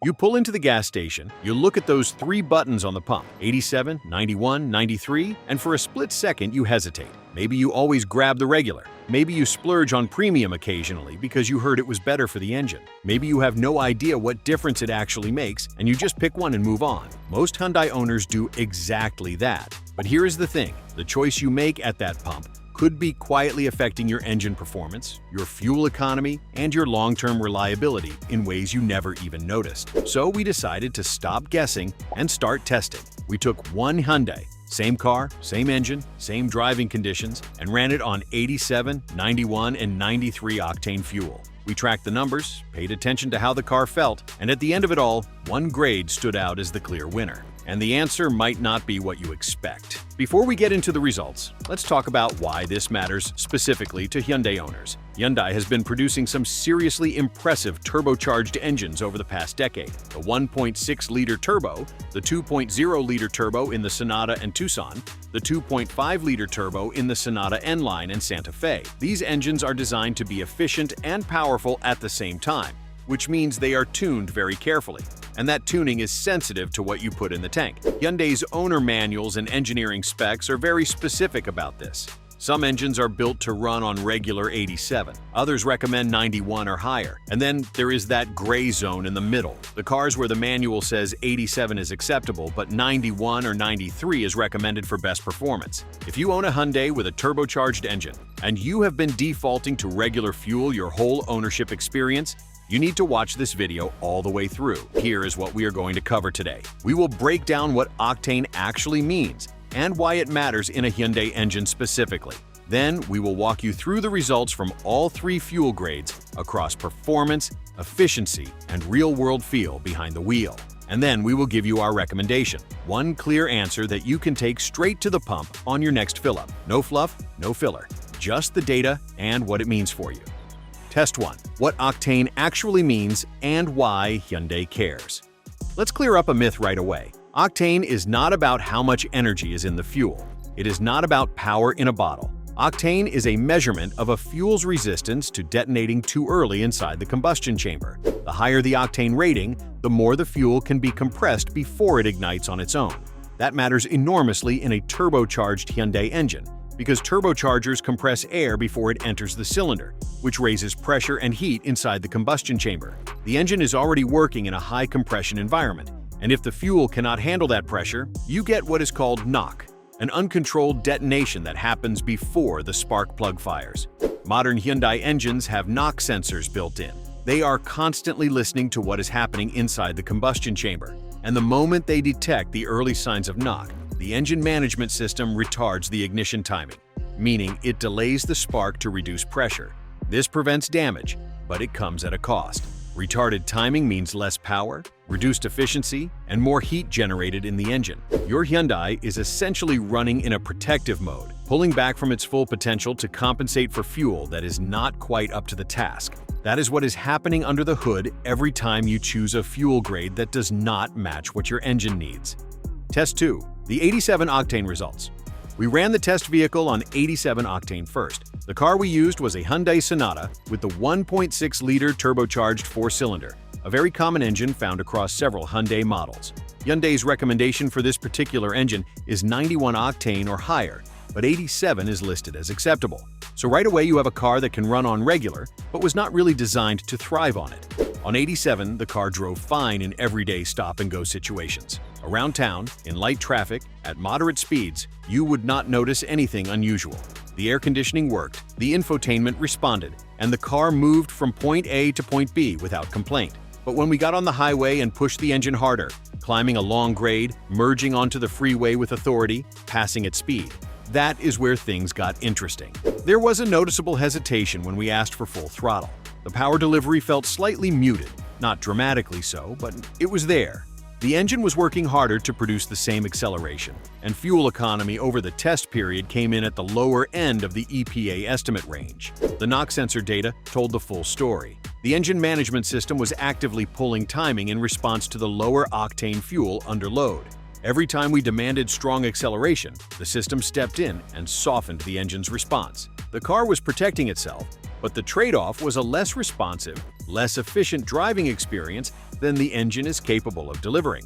You pull into the gas station, you look at those three buttons on the pump, 87, 91, 93, and for a split second you hesitate. Maybe you always grab the regular. Maybe you splurge on premium occasionally because you heard it was better for the engine. Maybe you have no idea what difference it actually makes and you just pick one and move on. Most Hyundai owners do exactly that. But here is the thing, the choice you make at that pump could be quietly affecting your engine performance, your fuel economy, and your long-term reliability in ways you never even noticed. So we decided to stop guessing and start testing. We took one Hyundai, same car, same engine, same driving conditions, and ran it on 87, 91, and 93 octane fuel. We tracked the numbers, paid attention to how the car felt, and at the end of it all, one grade stood out as the clear winner. And the answer might not be what you expect. Before we get into the results, let's talk about why this matters specifically to Hyundai owners. Hyundai has been producing some seriously impressive turbocharged engines over the past decade. The 1.6-liter turbo, the 2.0-liter turbo in the Sonata and Tucson, the 2.5-liter turbo in the Sonata N-Line and Santa Fe. These engines are designed to be efficient and powerful at the same time, which means they are tuned very carefully. And that tuning is sensitive to what you put in the tank. Hyundai's owner manuals and engineering specs are very specific about this. Some engines are built to run on regular 87. Others recommend 91 or higher. And then there is that gray zone in the middle. The cars where the manual says 87 is acceptable, but 91 or 93 is recommended for best performance. If you own a Hyundai with a turbocharged engine, and you have been defaulting to regular fuel your whole ownership experience, you need to watch this video all the way through. Here is what we are going to cover today. We will break down what Octane actually means and why it matters in a Hyundai engine specifically. Then we will walk you through the results from all three fuel grades across performance, efficiency, and real-world feel behind the wheel. And then we will give you our recommendation, one clear answer that you can take straight to the pump on your next fill-up. No fluff, no filler, just the data and what it means for you. Test 1. What Octane actually means and why Hyundai cares. Let's clear up a myth right away. Octane is not about how much energy is in the fuel. It is not about power in a bottle. Octane is a measurement of a fuel's resistance to detonating too early inside the combustion chamber. The higher the octane rating, the more the fuel can be compressed before it ignites on its own. That matters enormously in a turbocharged Hyundai engine, because turbochargers compress air before it enters the cylinder, which raises pressure and heat inside the combustion chamber. The engine is already working in a high compression environment, and if the fuel cannot handle that pressure, you get what is called knock, an uncontrolled detonation that happens before the spark plug fires. Modern Hyundai engines have knock sensors built in. They are constantly listening to what is happening inside the combustion chamber, and the moment they detect the early signs of knock, the engine management system retards the ignition timing, meaning it delays the spark to reduce pressure. This prevents damage, but it comes at a cost. Retarded timing means less power, reduced efficiency, and more heat generated in the engine. Your Hyundai is essentially running in a protective mode, pulling back from its full potential to compensate for fuel that is not quite up to the task. That is what is happening under the hood every time you choose a fuel grade that does not match what your engine needs. Test 2. The 87 octane results. We ran the test vehicle on 87 octane first. The car we used was a Hyundai Sonata with the 1.6-liter turbocharged 4-cylinder, a very common engine found across several Hyundai models. Hyundai's recommendation for this particular engine is 91 octane or higher, but 87 is listed as acceptable. So right away you have a car that can run on regular, but was not really designed to thrive on it. On 87, the car drove fine in everyday stop-and-go situations. Around town, in light traffic, at moderate speeds, you would not notice anything unusual. The air conditioning worked, the infotainment responded, and the car moved from point A to point B without complaint. But when we got on the highway and pushed the engine harder, climbing a long grade, merging onto the freeway with authority, passing at speed, that is where things got interesting. There was a noticeable hesitation when we asked for full throttle. The power delivery felt slightly muted, not dramatically so, but it was there. The engine was working harder to produce the same acceleration, and fuel economy over the test period came in at the lower end of the EPA estimate range. The knock sensor data told the full story. The engine management system was actively pulling timing in response to the lower octane fuel under load. Every time we demanded strong acceleration, the system stepped in and softened the engine's response. The car was protecting itself, but the trade-off was a less responsive, less efficient driving experience than the engine is capable of delivering.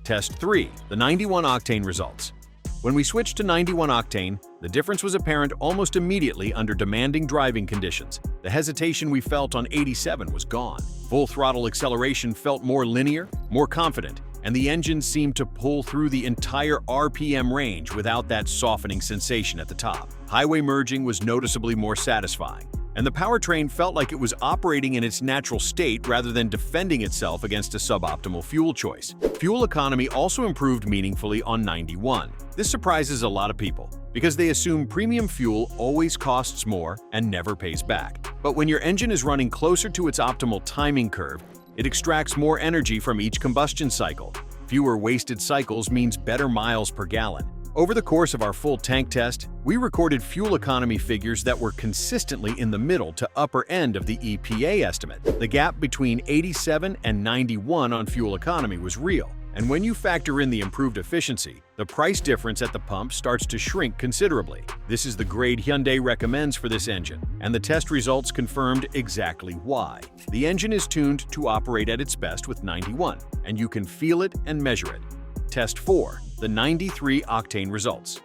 Test 3. The 91 Octane results. When we switched to 91 Octane, the difference was apparent almost immediately under demanding driving conditions. The hesitation we felt on 87 was gone. Full throttle acceleration felt more linear, more confident, and the engine seemed to pull through the entire RPM range without that softening sensation at the top. Highway merging was noticeably more satisfying, and the powertrain felt like it was operating in its natural state rather than defending itself against a suboptimal fuel choice. Fuel economy also improved meaningfully on 91. This surprises a lot of people because they assume premium fuel always costs more and never pays back. But when your engine is running closer to its optimal timing curve, it extracts more energy from each combustion cycle. Fewer wasted cycles means better miles per gallon. Over the course of our full tank test, we recorded fuel economy figures that were consistently in the middle to upper end of the EPA estimate. The gap between 87 and 91 on fuel economy was real, and when you factor in the improved efficiency, the price difference at the pump starts to shrink considerably. This is the grade Hyundai recommends for this engine, and the test results confirmed exactly why. The engine is tuned to operate at its best with 91, and you can feel it and measure it. Test 4. The 93 Octane results.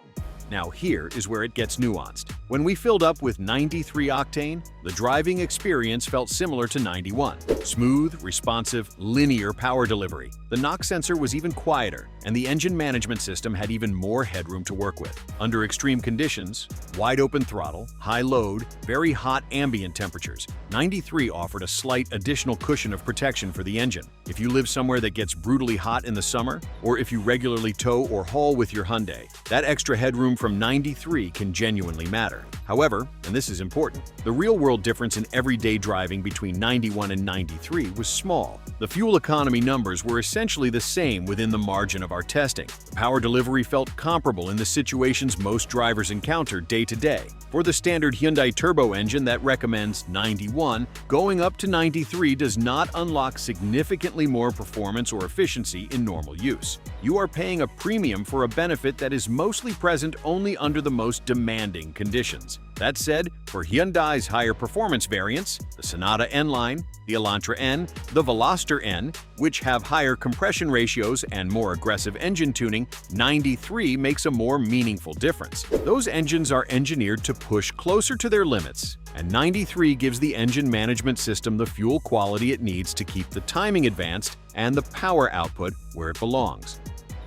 Now here is where it gets nuanced. When we filled up with 93 Octane, the driving experience felt similar to 91. Smooth, responsive, linear power delivery. The knock sensor was even quieter, and the engine management system had even more headroom to work with. Under extreme conditions, wide open throttle, high load, very hot ambient temperatures, 93 offered a slight additional cushion of protection for the engine. If you live somewhere that gets brutally hot in the summer, or if you regularly tow or haul with your Hyundai, that extra headroom from 93 can genuinely matter. However, and this is important, the real-world difference in everyday driving between 91 and 93 was small. The fuel economy numbers were essentially the same within the margin of our testing. The power delivery felt comparable in the situations most drivers encounter day to day. For the standard Hyundai turbo engine that recommends 91, going up to 93 does not unlock significantly more performance or efficiency in normal use. You are paying a premium for a benefit that is mostly present only under the most demanding conditions. That said, for Hyundai's higher performance variants, the Sonata N line, the Elantra N, the Veloster N, which have higher compression ratios and more aggressive engine tuning, 93 makes a more meaningful difference. Those engines are engineered to push closer to their limits, and 93 gives the engine management system the fuel quality it needs to keep the timing advanced and the power output where it belongs.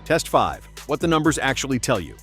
Test 5. What the numbers actually tell you.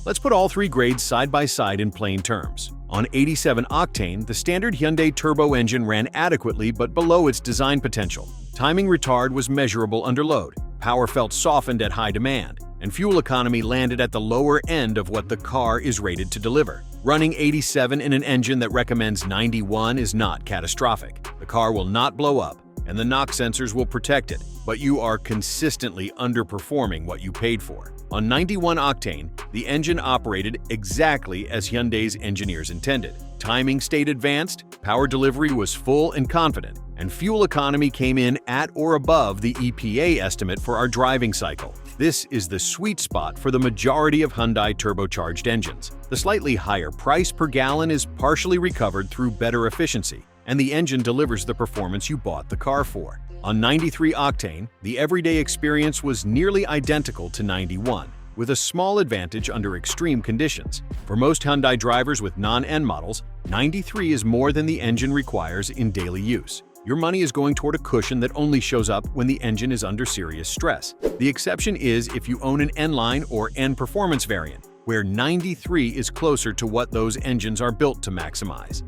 Let's put all three grades side by side in plain terms. On 87 Octane, the standard Hyundai turbo engine ran adequately but below its design potential. Timing retard was measurable under load, power felt softened at high demand, and fuel economy landed at the lower end of what the car is rated to deliver. Running 87 in an engine that recommends 91 is not catastrophic. The car will not blow up, and the knock sensors will protect it, but you are consistently underperforming what you paid for. On 91 Octane, the engine operated exactly as Hyundai's engineers intended. Timing stayed advanced, power delivery was full and confident, and fuel economy came in at or above the EPA estimate for our driving cycle. This is the sweet spot for the majority of Hyundai turbocharged engines. The slightly higher price per gallon is partially recovered through better efficiency, and the engine delivers the performance you bought the car for. On 93 Octane, the everyday experience was nearly identical to 91, with a small advantage under extreme conditions. For most Hyundai drivers with non-N models, 93 is more than the engine requires in daily use. Your money is going toward a cushion that only shows up when the engine is under serious stress. The exception is if you own an N-Line or N-Performance variant, where 93 is closer to what those engines are built to maximize.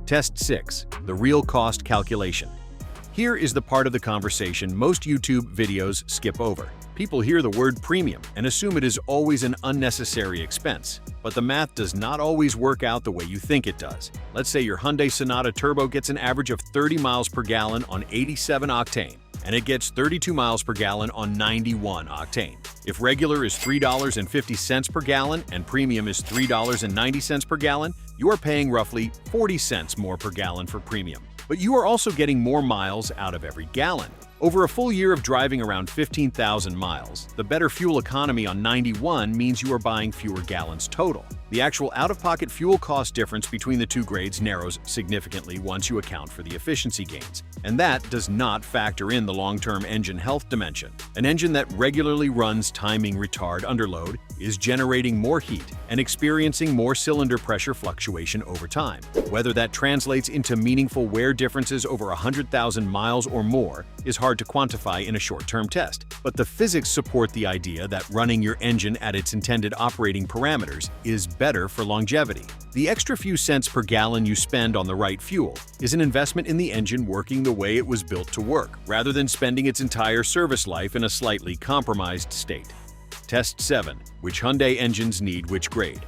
Test 6. The real cost calculation. Here is the part of the conversation most YouTube videos skip over. People hear the word premium and assume it is always an unnecessary expense, but the math does not always work out the way you think it does. Let's say your Hyundai Sonata Turbo gets an average of 30 miles per gallon on 87 Octane, and it gets 32 miles per gallon on 91 Octane. If regular is $3.50 per gallon and premium is $3.90 per gallon, you are paying roughly 40 cents more per gallon for premium. But you are also getting more miles out of every gallon. Over a full year of driving around 15,000 miles, the better fuel economy on 91 means you are buying fewer gallons total. The actual out-of-pocket fuel cost difference between the two grades narrows significantly once you account for the efficiency gains, and that does not factor in the long-term engine health dimension. An engine that regularly runs timing retard under load is generating more heat and experiencing more cylinder pressure fluctuation over time. Whether that translates into meaningful wear differences over 100,000 miles or more is hard to quantify in a short-term test, but the physics support the idea that running your engine at its intended operating parameters is better for longevity. The extra few cents per gallon you spend on the right fuel is an investment in the engine working the way it was built to work, rather than spending its entire service life in a slightly compromised state. Test 7. Which Hyundai engines need which grade?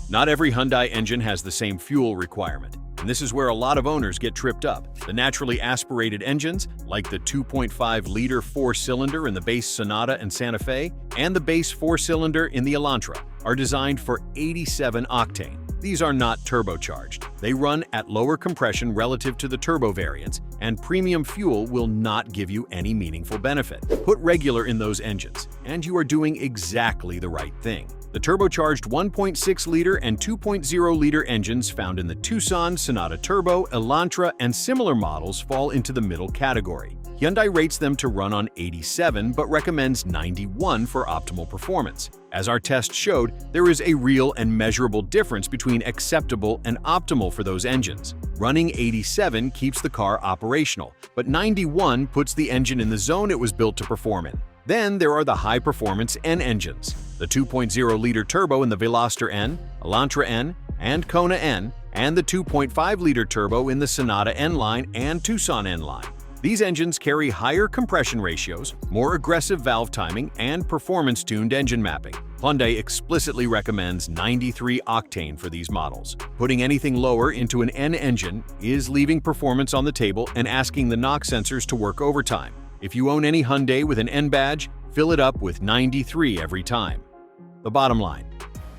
Not every Hyundai engine has the same fuel requirement, and this is where a lot of owners get tripped up. The naturally aspirated engines, like the 2.5-liter 4-cylinder in the base Sonata and Santa Fe, and the base 4-cylinder in the Elantra, are designed for 87 octane. These are not turbocharged. They run at lower compression relative to the turbo variants, and premium fuel will not give you any meaningful benefit. Put regular in those engines, and you are doing exactly the right thing. The turbocharged 1.6-liter and 2.0-liter engines found in the Tucson, Sonata Turbo, Elantra, and similar models fall into the middle category. Hyundai rates them to run on 87 but recommends 91 for optimal performance. As our test showed, there is a real and measurable difference between acceptable and optimal for those engines. Running 87 keeps the car operational, but 91 puts the engine in the zone it was built to perform in. Then there are the high-performance N engines, the 2.0-liter turbo in the Veloster N, Elantra N, and Kona N, and the 2.5-liter turbo in the Sonata N line and Tucson N line. These engines carry higher compression ratios, more aggressive valve timing, and performance-tuned engine mapping. Hyundai explicitly recommends 93 octane for these models. Putting anything lower into an N engine is leaving performance on the table and asking the knock sensors to work overtime. If you own any Hyundai with an N badge, fill it up with 93 every time. The bottom line: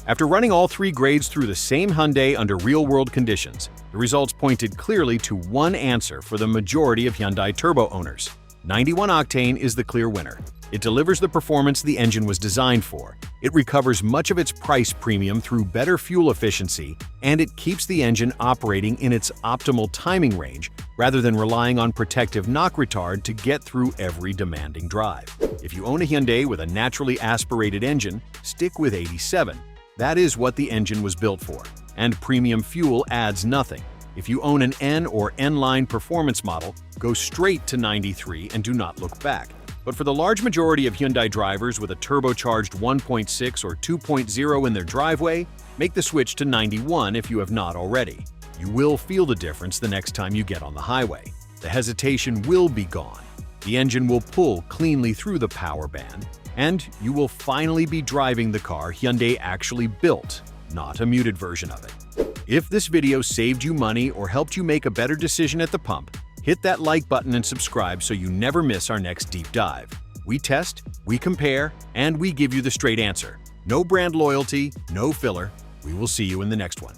after running all three grades through the same Hyundai under real-world conditions, the results pointed clearly to one answer for the majority of Hyundai Turbo owners. 91 octane is the clear winner. It delivers the performance the engine was designed for, it recovers much of its price premium through better fuel efficiency, and it keeps the engine operating in its optimal timing range rather than relying on protective knock retard to get through every demanding drive. If you own a Hyundai with a naturally aspirated engine, stick with 87. That is what the engine was built for, and premium fuel adds nothing. If you own an N or N-line performance model, go straight to 93 and do not look back. But for the large majority of Hyundai drivers with a turbocharged 1.6 or 2.0 in their driveway, make the switch to 91 if you have not already. You will feel the difference the next time you get on the highway. The hesitation will be gone. The engine will pull cleanly through the power band, and you will finally be driving the car Hyundai actually built, not a muted version of it. If this video saved you money or helped you make a better decision at the pump, hit that like button and subscribe so you never miss our next deep dive. We test, we compare, and we give you the straight answer. No brand loyalty, no filler. We will see you in the next one.